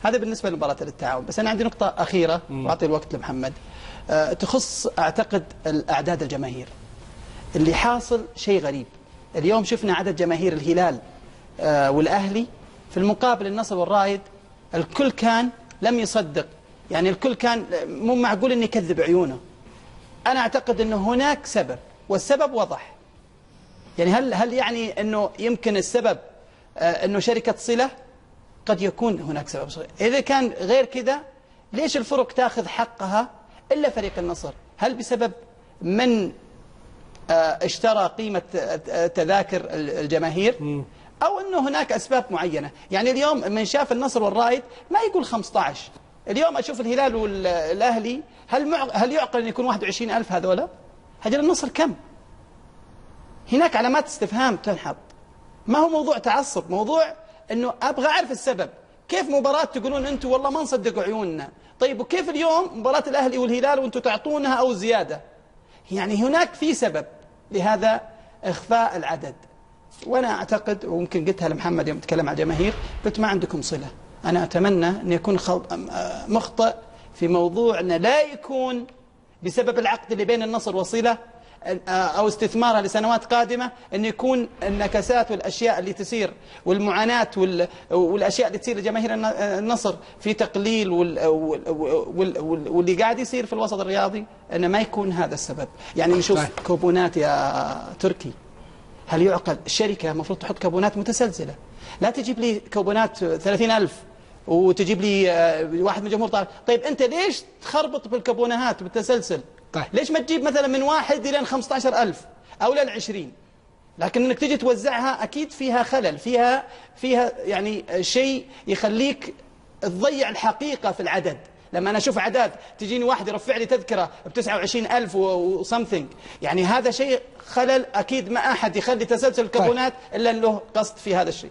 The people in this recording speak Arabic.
هذا بالنسبة لمباراة التعاون. بس أنا عندي نقطة أخيرة وأعطي الوقت لمحمد، تخص أعتقد الأعداد الجماهير. اللي حاصل شيء غريب. اليوم شفنا عدد جماهير الهلال والأهلي، في المقابل النصر والرائد الكل كان لم يصدق، يعني الكل كان مو معقول أن يكذب عيونه. أنا أعتقد أنه هناك سبب، والسبب وضح. يعني هل يعني أنه يمكن السبب أنه شركة صلة؟ قد يكون هناك سبب صغير. إذا كان غير كذا ليش الفرق تأخذ حقها إلا فريق النصر؟ هل بسبب من اشترى قيمة تذاكر الجماهير، أو أنه هناك أسباب معينة؟ يعني اليوم من شاف النصر والرائد ما يقول 15، اليوم أشوف الهلال والأهلي، هل يعقل أن يكون 21,000 هذولا؟ هجر النصر كم؟ هناك علامات استفهام تنحط. ما هو موضوع تعصب، موضوع أنه أبغى أعرف السبب. كيف مباراة تقولون أنتم والله ما نصدقوا عيوننا؟ طيب وكيف اليوم مباراة الأهلي والهلال وأنتم تعطونها أو زيادة؟ يعني هناك في سبب لهذا إخفاء العدد. وأنا أعتقد، وممكن قلتها لمحمد يوم تكلم عن الجماهير، قلت ما عندكم صلة. أنا أتمنى أن يكون مخطئ في موضوع أن لا يكون بسبب العقد اللي بين النصر وصلة أو استثمارها لسنوات قادمة، أن يكون النكسات والأشياء اللي تسير والمعاناة والأشياء اللي تصير لجماهير النصر في تقليل واللي قاعد يصير في الوسط الرياضي، أن ما يكون هذا السبب. يعني نشوف كوبونات يا تركي، هل يعقل الشركة المفروض تحط كوبونات متسلسلة؟ لا تجيب لي كوبونات 30,000 وتجيب لي واحد من الجمهور طالب. طيب أنت ليش تخربط بالكوبونات بالتسلسل؟ طيب. ليش ما تجيب مثلا من 1 إلى 15,000 أو لين 20؟ لكن انك تجي توزعها اكيد فيها خلل، فيها يعني شيء يخليك تضيع الحقيقة في العدد. لما أنا أشوف أعداد تجيني واحد يرفع لي تذكرة ب29,000 وسمثينج، يعني هذا شيء خلل. أكيد ما أحد يخلي تسلسل الكوبونات إلا له قصد في هذا الشيء.